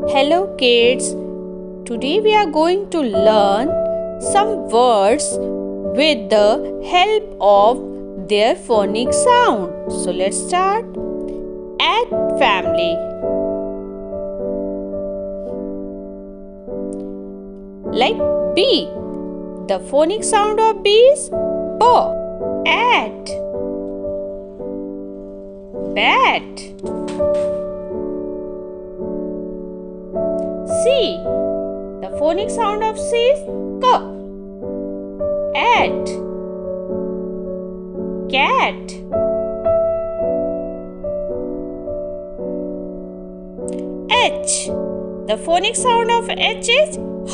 Hello kids, today we are going to learn some words with the help of their phonic sound. So let's start. At family. Like B. The phonic sound of B is B. At. Bat. C. The phonic sound of C is K. At. Cat. H. The phonic sound of H is H.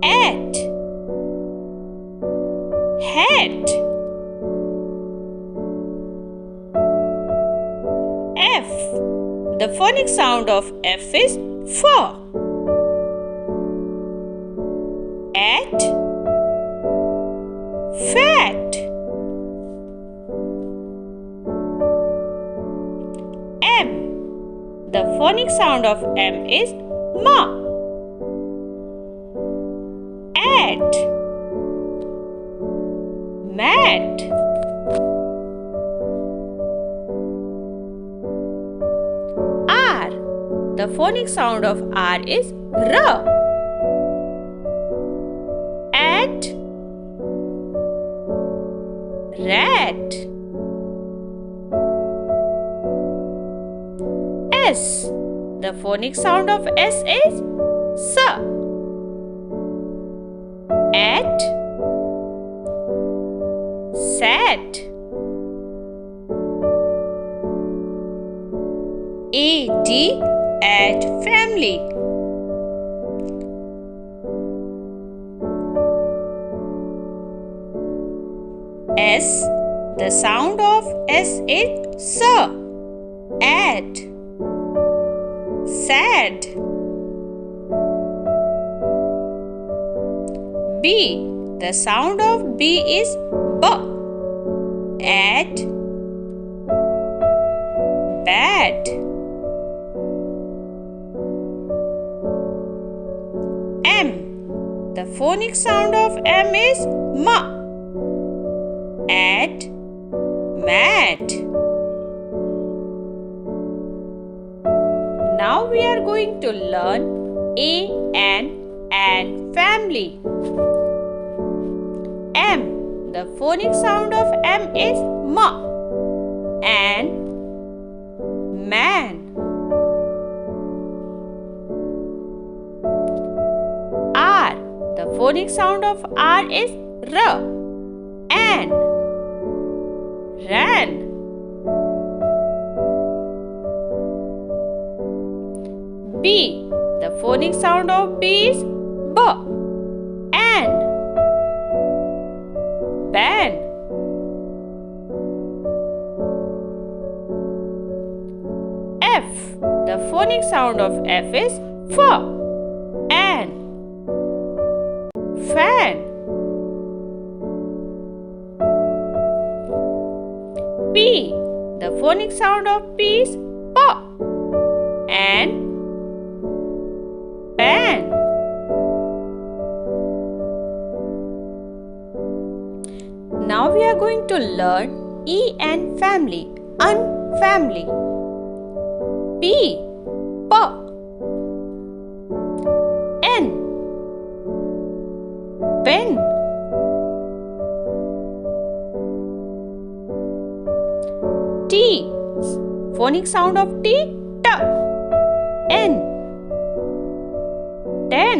At. Hat. F. The phonic sound of F is F. At. Fat. M. The phonic sound of M is Ma. At. Mat. R. The phonic sound of R is R. At. Rat. S. The phonic sound of S is S. At. Sat. A-T. At family. S. The sound of S is S. At. Sad. B. The sound of B is B. At. Bad. M. The phonic sound of M is M. At. Mat. Now we are going to learn A and family. M. The phonic sound of M is M. And man. R. The phonic sound of R is R. And ran. B. The phonic sound of B is B. And ban. F. The phonic sound of F is F. And fan. P. The phonic sound of P is P. And pan. Now we are going to learn E and family. Unfamily. P. P. N. Pen. T. Phonic sound of T. T. N. Ten.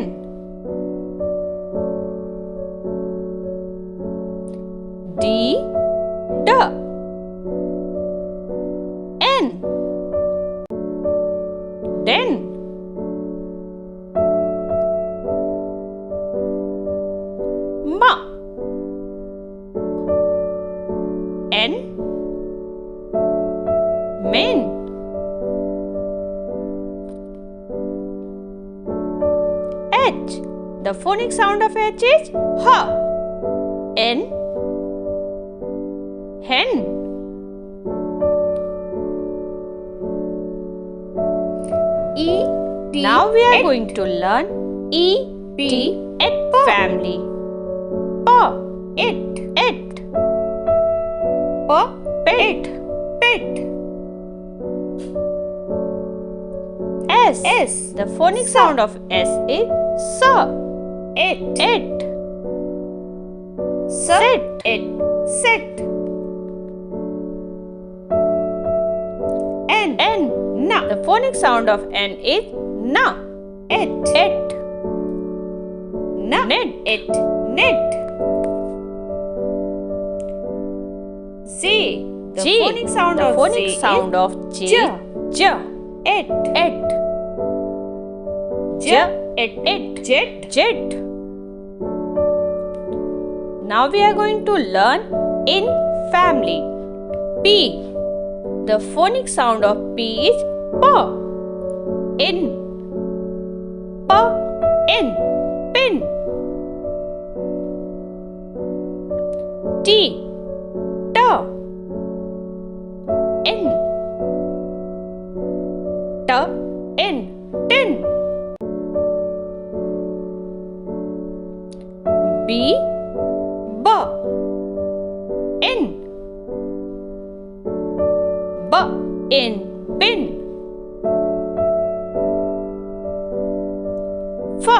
D. D. N. Den. Ma. N. Men. H. The phonic sound of H is H. N. Hen. E, T. Now we are going to learn E, T, et family. P, it. Pet. S. The phonic sound of S is S. It. Set. N. The phonic sound of N is Na. Et. Net. J. The phonic sound of J is J. Et. Jet. Now we are going to learn in family. P. The phonic sound of P is P. In. Pin. T. In. Tin. B. In. Pin. F.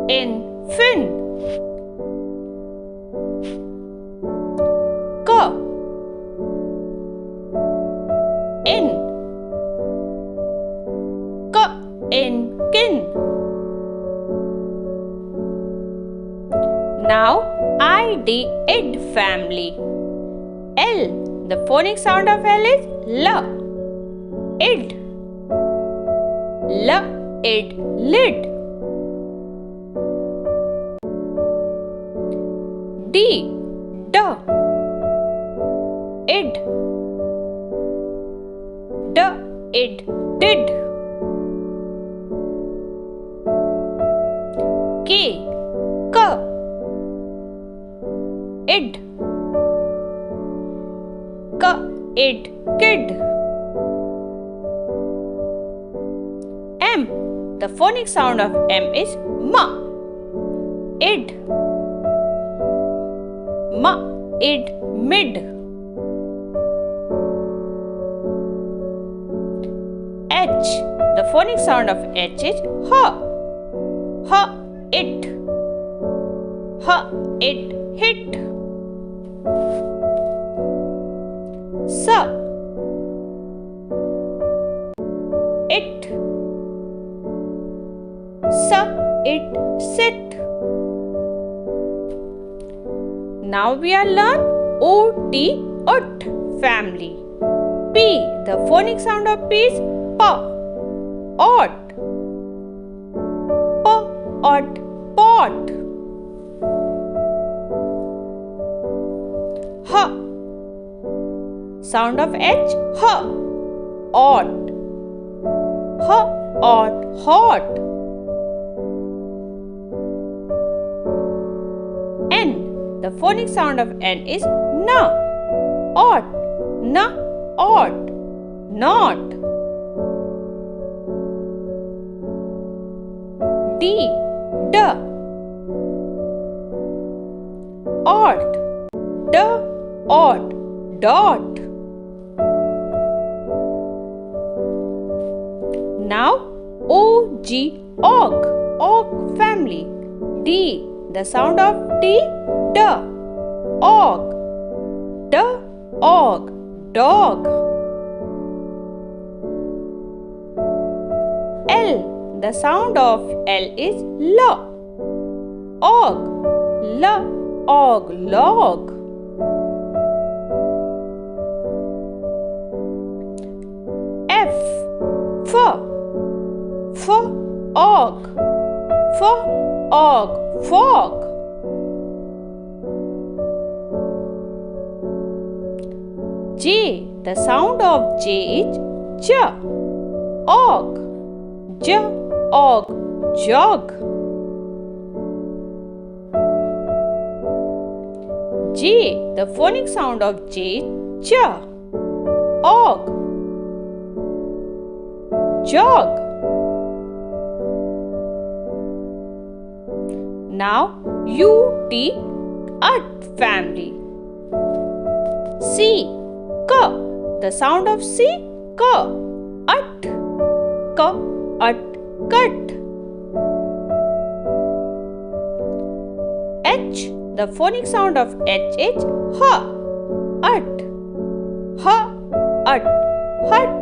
In. Fin. K. In. Kin. Now id family. L. The phonic sound of L is L. Id. Lid. D. Id. Did. K. Id. Kid. M. The phonic sound of M is Ma. Id. Mid. H. The phonic sound of H is It. Hit. S. It. Sit. Now we are learn Ut family. P. The phonic sound of P is P. Pot. H. Sound of H. Hot. N. The phonic sound of N is Na. Not. D. Dot. Now Og family. D. The sound of D. Og. Dog. L. The sound of L is L. Og. Log. F. Fog. J. The sound of J is J. Og. Jog. J. The phonic sound of J. J. Og. Jog. Now UT. Ut family. C. K. The sound of C. K. Ut. K. Ut. Cut. H. The phonic sound of H. H. H. Ut. H. Ut. Hut.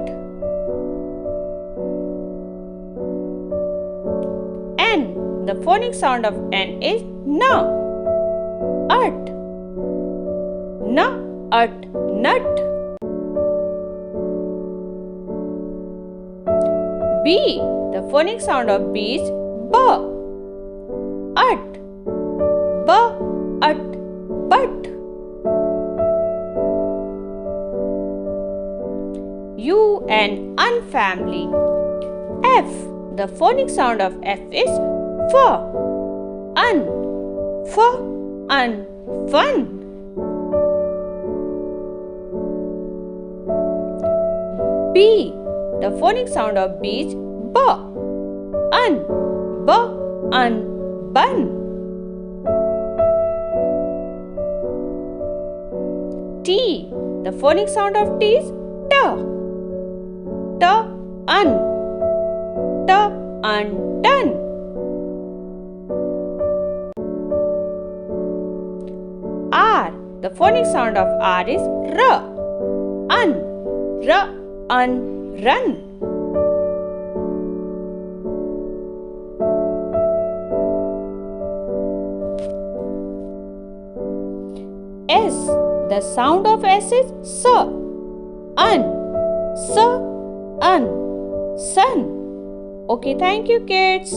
N. The phonic sound of N is N. Ut. N. Ut. Nut. B. The phonic sound of B is B. Ut. B. Ut. But. U and Un family. F. The phonic sound of F is F. Un. F. Un. Fun. B. The phonic sound of B is B. Un. B. Un. Bun. T. The phonic sound of T is T. T. Un. T. Undone. R. The phonic sound of R is R. Un. R. Un. Run. S. The sound of S is S. Un. S. Un. Sun. Okay, thank you kids.